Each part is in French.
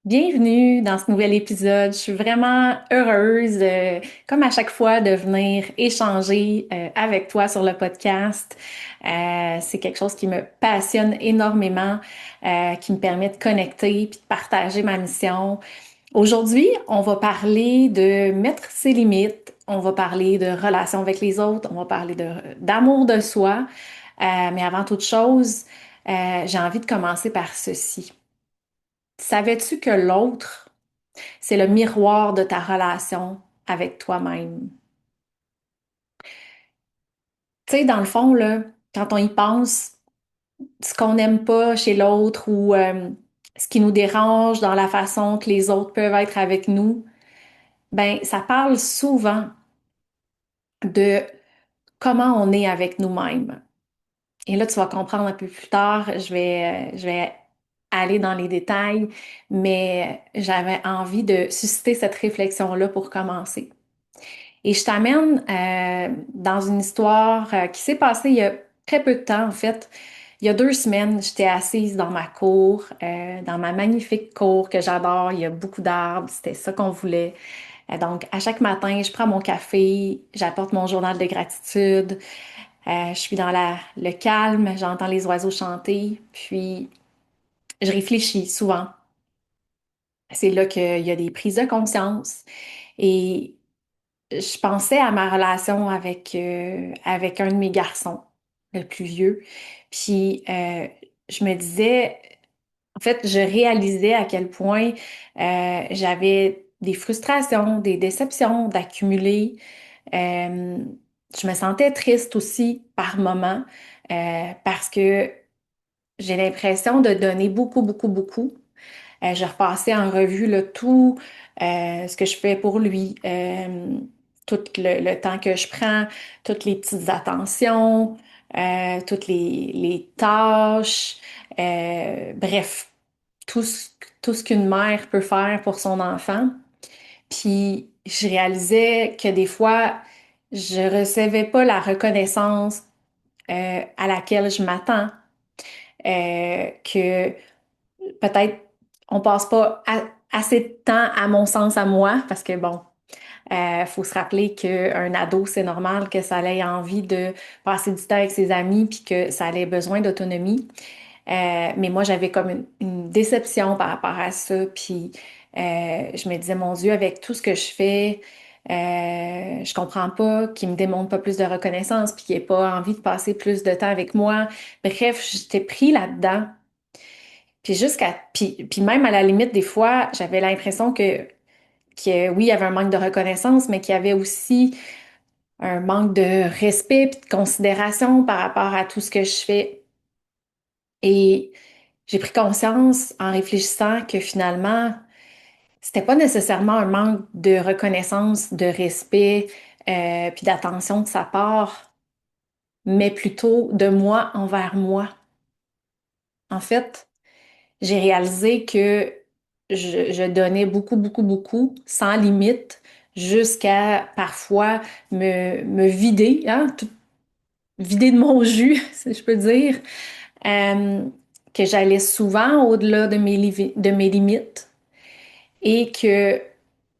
Bienvenue dans ce nouvel épisode. Je suis vraiment heureuse, comme à chaque fois, de venir échanger avec toi sur le podcast. C'est quelque chose qui me passionne énormément, qui me permet de connecter puis de partager ma mission. Aujourd'hui, on va parler de mettre ses limites, on va parler de relations avec les autres, on va parler d'amour de soi. Mais avant toute chose, j'ai envie de commencer par ceci. Savais-tu que l'autre c'est le miroir de ta relation avec toi-même? Tu sais, dans le fond, là, quand on y pense, ce qu'on n'aime pas chez l'autre ou ce qui nous dérange dans la façon que les autres peuvent être avec nous, ben, ça parle souvent de comment on est avec nous-mêmes. Et là, tu vas comprendre un peu plus tard, je vais aller dans les détails, mais j'avais envie de susciter cette réflexion-là pour commencer. Et je t'amène dans une histoire qui s'est passée il y a très peu de temps, en fait. Il y a 2 semaines, j'étais assise dans ma cour, dans ma magnifique cour que j'adore. Il y a beaucoup d'arbres, c'était ça qu'on voulait. Donc, à chaque matin, je prends mon café, j'apporte mon journal de gratitude. Je suis dans le calme, j'entends les oiseaux chanter, puis je réfléchis souvent. C'est là qu'il y a des prises de conscience. Et je pensais à ma relation avec un de mes garçons, le plus vieux. Puis je me disais, en fait, je réalisais à quel point j'avais des frustrations, des déceptions d'accumuler. Euh, je me sentais triste aussi par moments parce que j'ai l'impression de donner beaucoup, beaucoup, beaucoup. Je repassais en revue là, tout ce que je fais pour lui, tout le temps que je prends, toutes les petites attentions, toutes les tâches, bref, tout ce, tout ce qu'une mère peut faire pour son enfant. Puis je réalisais que des fois, je recevais pas la reconnaissance à laquelle je m'attends, que peut-être on passe pas assez de temps, à mon sens, à moi, parce que bon, faut se rappeler qu'un ado, c'est normal que ça ait envie de passer du temps avec ses amis puis que ça ait besoin d'autonomie. Mais moi, j'avais comme une déception par rapport à ça. Puis je me disais, mon Dieu, avec tout ce que je fais, je comprends pas qu'il me démontre pas plus de reconnaissance puis qu'il ait pas envie de passer plus de temps avec moi. Bref, j'étais pris là-dedans. Puis même à la limite, des fois, j'avais l'impression que oui, il y avait un manque de reconnaissance, mais qu'il y avait aussi un manque de respect puis de considération par rapport à tout ce que je fais. Et j'ai pris conscience en réfléchissant que finalement, c'était pas nécessairement un manque de reconnaissance, de respect, puis d'attention de sa part, mais plutôt de moi envers moi. En fait, j'ai réalisé que je donnais beaucoup, beaucoup, beaucoup, sans limite, jusqu'à parfois me vider, hein, vider de mon jus, si je peux dire, euh, que j'allais souvent au-delà de mes limites et que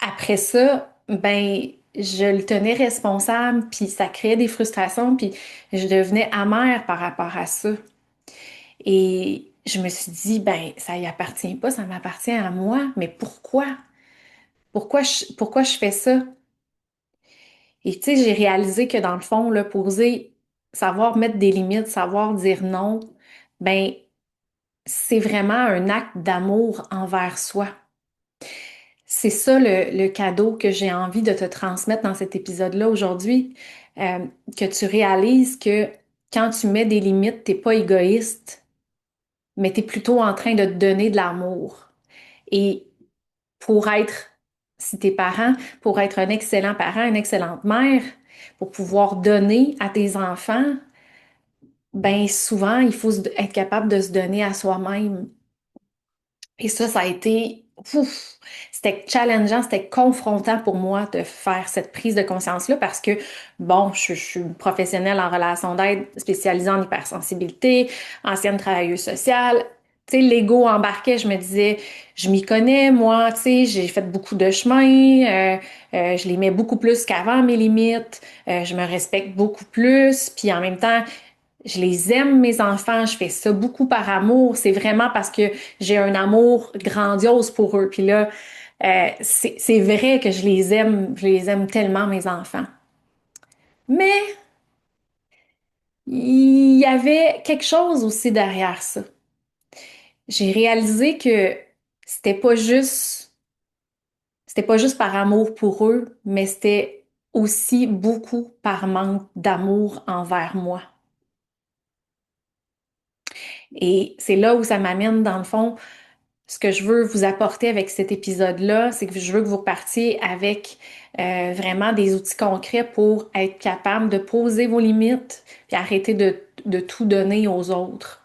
après ça, ben, je le tenais responsable, puis ça créait des frustrations, puis je devenais amère par rapport à ça. Et je me suis dit, ben, ça y appartient pas, ça m'appartient à moi, mais pourquoi? Pourquoi je fais ça? Et tu sais, j'ai réalisé que dans le fond, là, poser, savoir mettre des limites, savoir dire non, ben, c'est vraiment un acte d'amour envers soi. C'est ça le cadeau que j'ai envie de te transmettre dans cet épisode-là aujourd'hui, euh, que tu réalises que quand tu mets des limites, t'es pas égoïste, mais t'es plutôt en train de te donner de l'amour. Et pour être, si t'es parent, pour être un excellent parent, une excellente mère, pour pouvoir donner à tes enfants, ben souvent, il faut être capable de se donner à soi-même. Et ça a été, ouf, c'était challengeant, c'était confrontant pour moi de faire cette prise de conscience-là parce que, bon, je suis une professionnelle en relation d'aide spécialisée en hypersensibilité, ancienne travailleuse sociale. tu sais, l'ego embarquait, je me disais, je m'y connais, moi, tu sais, j'ai fait beaucoup de chemin, je les mets beaucoup plus qu'avant, mes limites, je me respecte beaucoup plus, puis en même temps, je les aime, mes enfants, je fais ça beaucoup par amour, c'est vraiment parce que j'ai un amour grandiose pour eux, puis là, c'est vrai que je les aime tellement, mes enfants. Mais il y avait quelque chose aussi derrière ça. J'ai réalisé que c'était pas juste, c'était pas juste par amour pour eux, mais c'était aussi beaucoup par manque d'amour envers moi. Et c'est là où ça m'amène, dans le fond, ce que je veux vous apporter avec cet épisode-là, c'est que je veux que vous repartiez avec vraiment des outils concrets pour être capable de poser vos limites, puis arrêter de tout donner aux autres.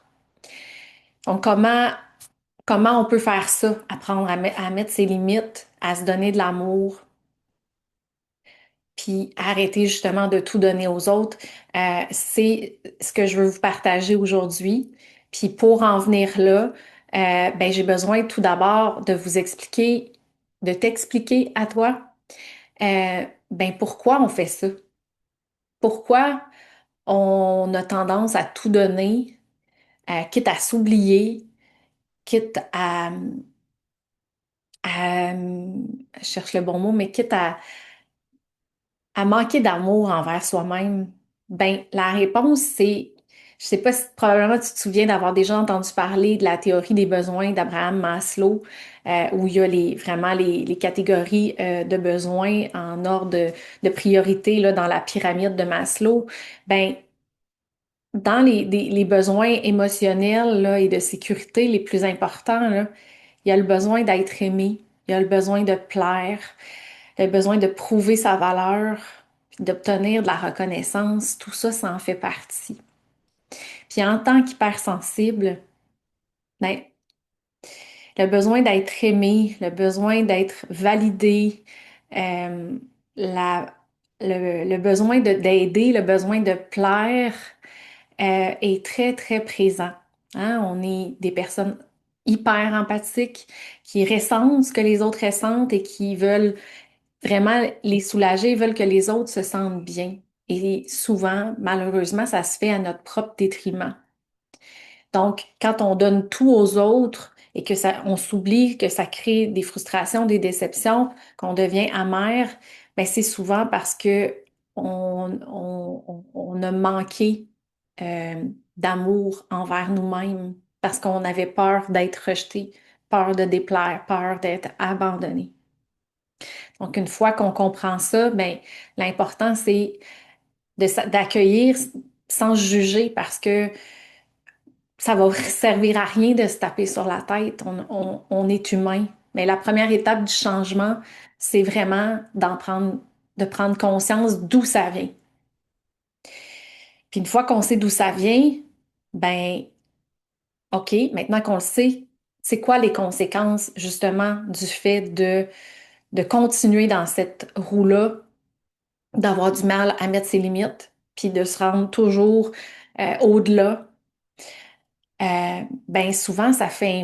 Donc, comment on peut faire ça? Apprendre à mettre ses limites, à se donner de l'amour, puis arrêter justement de tout donner aux autres. C'est ce que je veux vous partager aujourd'hui. Puis pour en venir là, ben j'ai besoin tout d'abord de vous expliquer, de t'expliquer à toi, ben pourquoi on fait ça? Pourquoi on a tendance à tout donner, quitte à s'oublier, quitte je cherche le bon mot, mais quitte à manquer d'amour envers soi-même? Ben, la réponse, c'est, je sais pas si probablement tu te souviens d'avoir déjà entendu parler de la théorie des besoins d'Abraham Maslow, où il y a vraiment les catégories de besoins en ordre de priorité là, dans la pyramide de Maslow. Ben, dans les besoins émotionnels là, et de sécurité les plus importants, là, il y a le besoin d'être aimé, il y a le besoin de plaire, le besoin de prouver sa valeur, puis d'obtenir de la reconnaissance, tout ça, ça en fait partie. Puis en tant qu'hypersensible, ben, le besoin d'être aimé, le besoin d'être validé, euh, la, le besoin d'aider, le besoin de plaire est très, très présent. Hein? On est des personnes hyper empathiques qui ressentent ce que les autres ressentent et qui veulent vraiment les soulager, veulent que les autres se sentent bien. Et souvent, malheureusement, ça se fait à notre propre détriment. Donc, quand on donne tout aux autres et que ça, on s'oublie que ça crée des frustrations, des déceptions, qu'on devient amer, ben c'est souvent parce que on a manqué euh, d'amour envers nous-mêmes, parce qu'on avait peur d'être rejeté, peur de déplaire, peur d'être abandonné. Donc, une fois qu'on comprend ça, ben, l'important, c'est d'accueillir sans juger parce que ça va servir à rien de se taper sur la tête. On est humain. Mais la première étape du changement, c'est vraiment de prendre conscience d'où ça vient. Puis une fois qu'on sait d'où ça vient, ben, OK, maintenant qu'on le sait, c'est quoi les conséquences justement du fait de continuer dans cette roue-là, d'avoir du mal à mettre ses limites, puis de se rendre toujours au-delà, ben souvent ça fait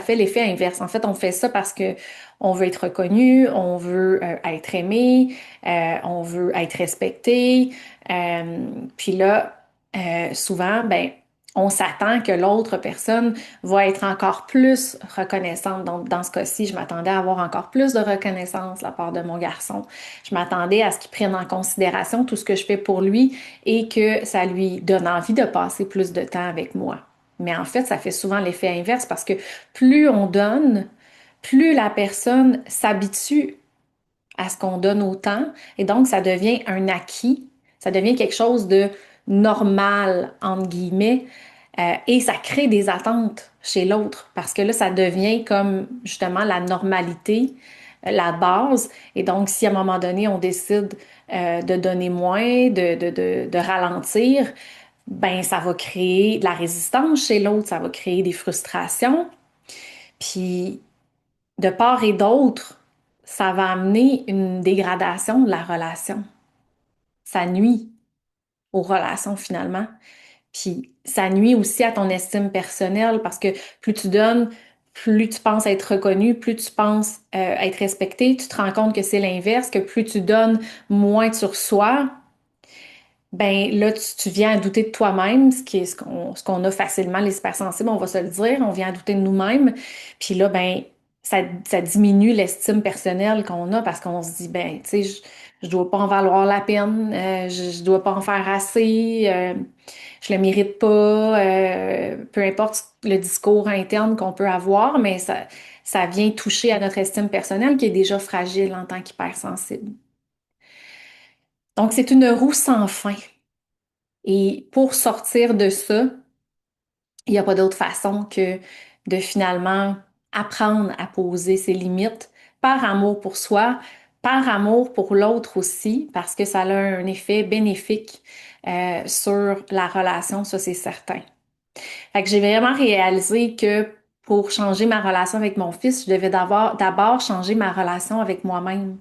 l'effet inverse. En fait, on fait ça parce que on veut être reconnu, on veut être aimé, on veut être respecté. Puis là, souvent, ben on s'attend que l'autre personne va être encore plus reconnaissante. Donc, dans ce cas-ci, je m'attendais à avoir encore plus de reconnaissance de la part de mon garçon. Je m'attendais à ce qu'il prenne en considération tout ce que je fais pour lui et que ça lui donne envie de passer plus de temps avec moi. Mais en fait, ça fait souvent l'effet inverse parce que plus on donne, plus la personne s'habitue à ce qu'on donne autant et donc ça devient un acquis, ça devient quelque chose de normal, entre guillemets, et ça crée des attentes chez l'autre parce que là, ça devient comme justement la normalité, la base. Et donc, si à un moment donné, on décide de donner moins, de ralentir, ben ça va créer de la résistance chez l'autre, ça va créer des frustrations. Puis, de part et d'autre, ça va amener une dégradation de la relation. Ça nuit aux relations finalement. Puis ça nuit aussi à ton estime personnelle parce que plus tu donnes, plus tu penses être reconnu, plus tu penses être respecté. Tu te rends compte que c'est l'inverse, que plus tu donnes, moins tu reçois. Ben là, tu viens à douter de toi-même, ce qui est ce qu'on a facilement, les hypersensibles, on va se le dire, on vient à douter de nous-mêmes. Puis là, ben, ça diminue l'estime personnelle qu'on a parce qu'on se dit, ben, tu sais, je dois pas en valoir la peine, je dois pas en faire assez, je le mérite pas, peu importe le discours interne qu'on peut avoir, mais ça vient toucher à notre estime personnelle qui est déjà fragile en tant qu'hypersensible. Donc, c'est une roue sans fin. Et pour sortir de ça, il n'y a pas d'autre façon que de finalement apprendre à poser ses limites par amour pour soi, par amour pour l'autre aussi, parce que ça a un effet bénéfique sur la relation, ça c'est certain. Fait que j'ai vraiment réalisé que pour changer ma relation avec mon fils, je devais d'abord changer ma relation avec moi-même.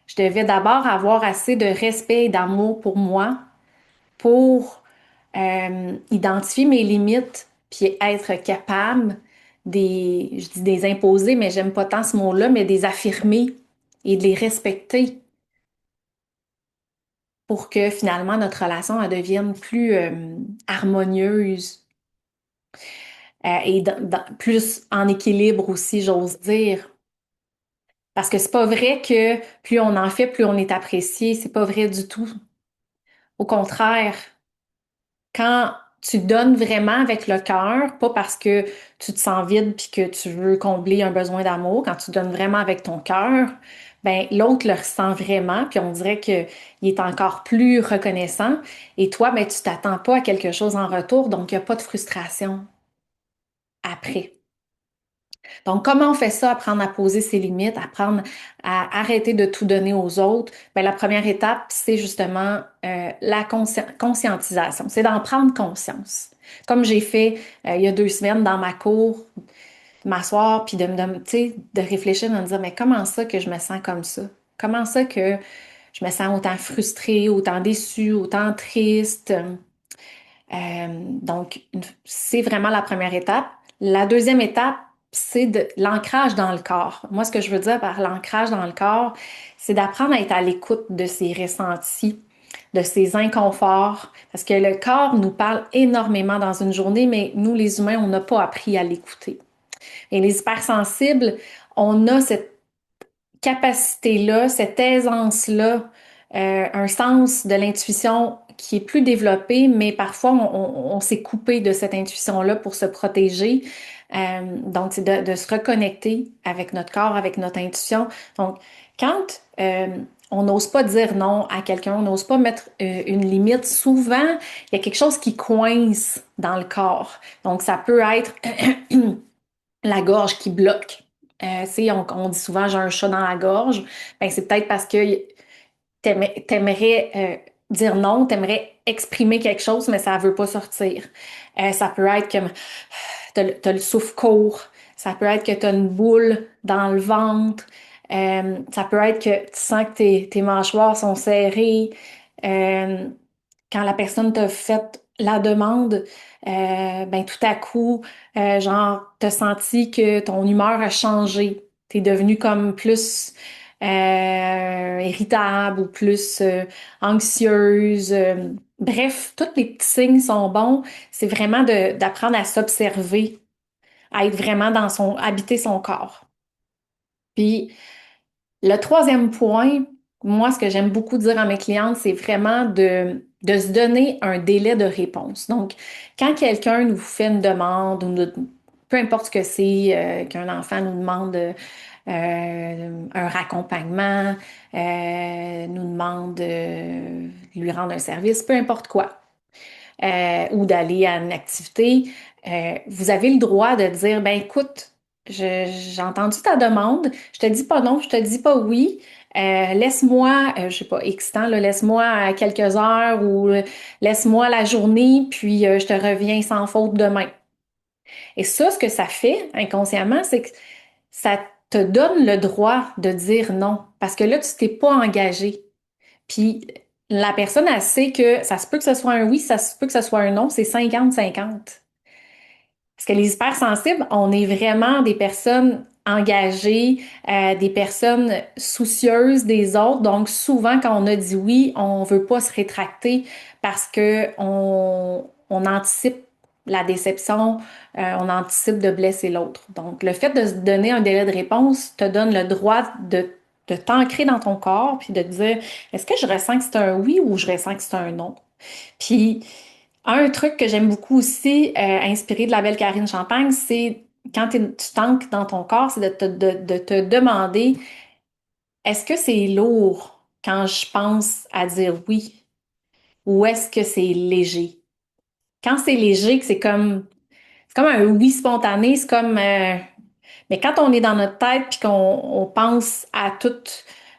Je devais d'abord avoir assez de respect et d'amour pour moi pour identifier mes limites, puis être capable je dis des imposer, mais j'aime pas tant ce mot-là, mais des affirmer et de les respecter pour que finalement notre relation elle devienne plus harmonieuse et plus en équilibre aussi, j'ose dire. Parce que c'est pas vrai que plus on en fait, plus on est apprécié. C'est pas vrai du tout. Au contraire, quand tu donnes vraiment avec le cœur, pas parce que tu te sens vide puis que tu veux combler un besoin d'amour, quand tu donnes vraiment avec ton cœur, ben l'autre le ressent vraiment, puis on dirait que il est encore plus reconnaissant. Et toi, ben tu t'attends pas à quelque chose en retour, donc il n'y a pas de frustration après. Donc, comment on fait ça? Apprendre à poser ses limites, apprendre à arrêter de tout donner aux autres. Ben, la première étape, c'est justement la conscientisation. C'est d'en prendre conscience. Comme j'ai fait il y a 2 semaines dans ma cour, m'asseoir puis tu sais, de réfléchir, de me dire, mais comment ça que je me sens comme ça? Comment ça que je me sens autant frustrée, autant déçue, autant triste? Donc, c'est vraiment la première étape. La deuxième étape, c'est de l'ancrage dans le corps. Moi, ce que je veux dire par l'ancrage dans le corps, c'est d'apprendre à être à l'écoute de ses ressentis, de ses inconforts, parce que le corps nous parle énormément dans une journée, mais nous, les humains, on n'a pas appris à l'écouter. Et les hypersensibles, on a cette capacité-là, cette aisance-là, un sens de l'intuition qui est plus développé, mais parfois on s'est coupé de cette intuition-là pour se protéger. Donc, c'est de se reconnecter avec notre corps, avec notre intuition. Donc, quand on n'ose pas dire non à quelqu'un, on n'ose pas mettre une limite, souvent, il y a quelque chose qui coince dans le corps. Donc, ça peut être la gorge qui bloque. Tu sais, on dit souvent j'ai un chat dans la gorge. Ben, c'est peut-être parce que t'aimerais dire non, t'aimerais exprimer quelque chose, mais ça veut pas sortir. Ça peut être comme t'as le souffle court. Ça peut être que t'as une boule dans le ventre. Ça peut être que tu sens que tes mâchoires sont serrées. Euh, Quand la personne t'a fait la demande, ben tout à coup, genre, t'as senti que ton humeur a changé. T'es devenu comme plus irritable ou plus anxieuse. Bref, tous les petits signes sont bons. C'est vraiment d'apprendre à s'observer, à être vraiment habiter son corps. Puis, le troisième point, moi, ce que j'aime beaucoup dire à mes clientes, c'est vraiment de se donner un délai de réponse. Donc, quand quelqu'un nous fait une demande, peu importe ce que c'est, qu'un enfant nous demande un raccompagnement, nous demande de lui rendre un service, peu importe quoi, ou d'aller à une activité, vous avez le droit de dire, ben écoute, j'ai entendu ta demande, je te dis pas non, je te dis pas oui. Laisse-moi, je sais pas, X temps, là, laisse-moi quelques heures ou laisse-moi la journée, puis je te reviens sans faute demain. Et ça, ce que ça fait inconsciemment, c'est que ça te donne le droit de dire non, parce que là, tu t'es pas engagé. Puis la personne, elle sait que ça se peut que ce soit un oui, ça se peut que ce soit un non, c'est 50-50. Parce que les hypersensibles, on est vraiment des personnes engagées, des personnes soucieuses des autres. Donc, souvent, quand on a dit oui, on veut pas se rétracter parce que on anticipe la déception, on anticipe de blesser l'autre. Donc, le fait de se donner un délai de réponse te donne le droit de t'ancrer dans ton corps puis de te dire, est-ce que je ressens que c'est un oui ou je ressens que c'est un non? Puis, un truc que j'aime beaucoup aussi, inspiré de la belle Karine Champagne, c'est quand tu t'ancres dans ton corps, c'est de te demander, est-ce que c'est lourd quand je pense à dire oui ou est-ce que c'est léger? Quand c'est léger, que c'est comme un oui spontané, c'est comme, mais quand on est dans notre tête puis qu'on on pense à tout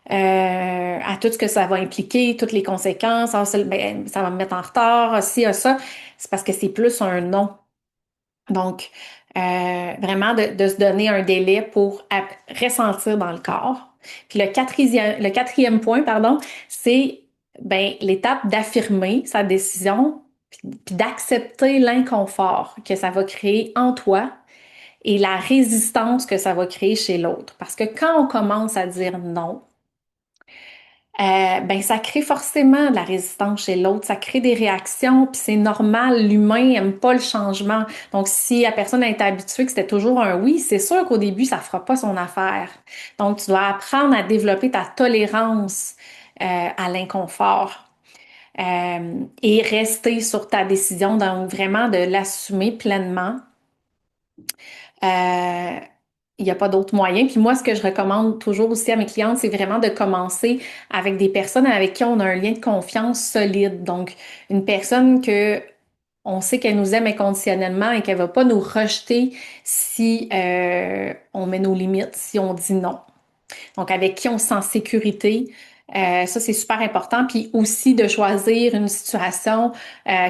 ce que ça va impliquer, toutes les conséquences, ah, ça, ben, ça va me mettre en retard, ah, ci, ah, ça, c'est parce que c'est plus un non. Donc, vraiment de se donner un délai pour ressentir dans le corps. Puis le quatrième point, pardon, c'est ben, l'étape d'affirmer sa décision, puis d'accepter l'inconfort que ça va créer en toi et la résistance que ça va créer chez l'autre. Parce que quand on commence à dire non, ben ça crée forcément de la résistance chez l'autre, ça crée des réactions, puis c'est normal, l'humain aime pas le changement. Donc si la personne est habituée que c'était toujours un oui, c'est sûr qu'au début ça fera pas son affaire. Donc tu dois apprendre à développer ta tolérance à l'inconfort. Et rester sur ta décision, donc vraiment de l'assumer pleinement. Euh, il n'y a pas d'autre moyen. Puis moi, ce que je recommande toujours aussi à mes clientes, c'est vraiment de commencer avec des personnes avec qui on a un lien de confiance solide. Donc, une personne que on sait qu'elle nous aime inconditionnellement et qu'elle va pas nous rejeter si on met nos limites, si on dit non. Donc, avec qui on se sent en sécurité. Ça, c'est super important. Puis aussi de choisir une situation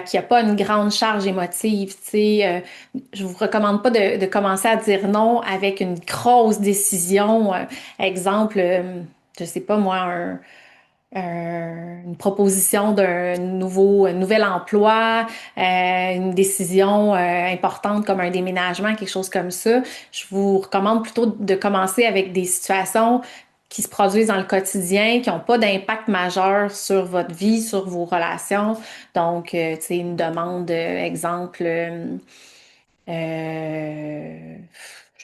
qui n'a pas une grande charge émotive. Tu sais, je vous recommande pas de commencer à dire non avec une grosse décision. Exemple, je sais pas moi, une proposition un nouvel emploi, une décision importante comme un déménagement, quelque chose comme ça. Je vous recommande plutôt de commencer avec des situations qui se produisent dans le quotidien, qui n'ont pas d'impact majeur sur votre vie, sur vos relations. Donc, tu sais, une demande, exemple, je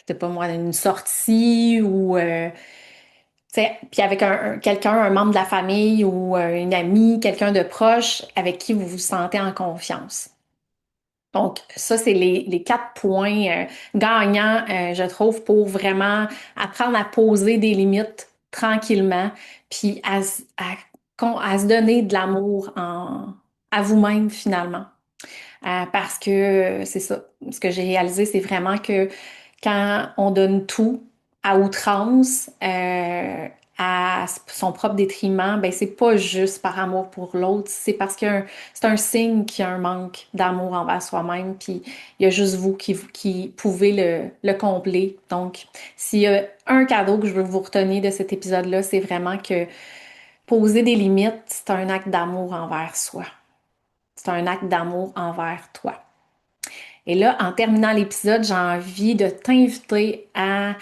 sais pas moi, une sortie ou puis avec quelqu'un, un membre de la famille ou une amie, quelqu'un de proche avec qui vous vous sentez en confiance. Donc, ça, c'est les quatre points gagnants, je trouve, pour vraiment apprendre à poser des limites tranquillement, puis à se donner de l'amour à vous-même finalement. Parce que c'est ça. Ce que j'ai réalisé, c'est vraiment que quand on donne tout à outrance, à son propre détriment, ben c'est pas juste par amour pour l'autre, c'est parce que c'est un signe qu'il y a un manque d'amour envers soi-même, puis il y a juste vous qui pouvez le combler. Donc, s'il y a un cadeau que je veux que vous reteniez de cet épisode-là, c'est vraiment que poser des limites, c'est un acte d'amour envers soi. C'est un acte d'amour envers toi. Et là, en terminant l'épisode, j'ai envie de t'inviter à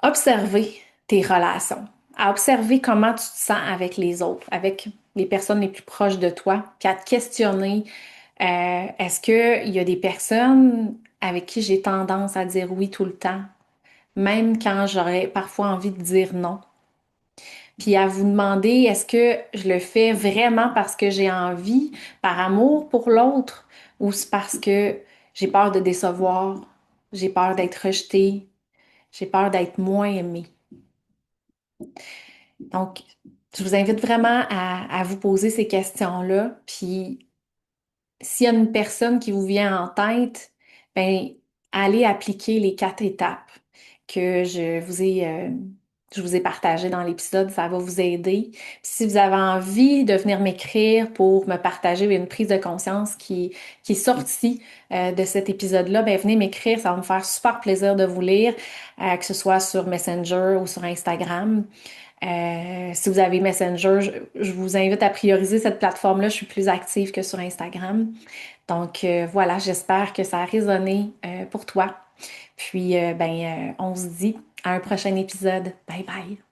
observer tes relations, à observer comment tu te sens avec les autres, avec les personnes les plus proches de toi, puis à te questionner, est-ce qu'il y a des personnes avec qui j'ai tendance à dire oui tout le temps, même quand j'aurais parfois envie de dire non? Puis à vous demander, est-ce que je le fais vraiment parce que j'ai envie, par amour pour l'autre, ou c'est parce que j'ai peur de décevoir, j'ai peur d'être rejetée, j'ai peur d'être moins aimée. Donc, je vous invite vraiment à vous poser ces questions-là. Puis, s'il y a une personne qui vous vient en tête, ben, allez appliquer les quatre étapes que je vous ai je vous ai partagé dans l'épisode, ça va vous aider. Puis si vous avez envie de venir m'écrire pour me partager une prise de conscience qui est sortie de cet épisode-là, ben venez m'écrire, ça va me faire super plaisir de vous lire, que ce soit sur Messenger ou sur Instagram. Si vous avez Messenger, je vous invite à prioriser cette plateforme-là. Je suis plus active que sur Instagram. Donc voilà, j'espère que ça a résonné pour toi. Puis on se dit à un prochain épisode. Bye bye.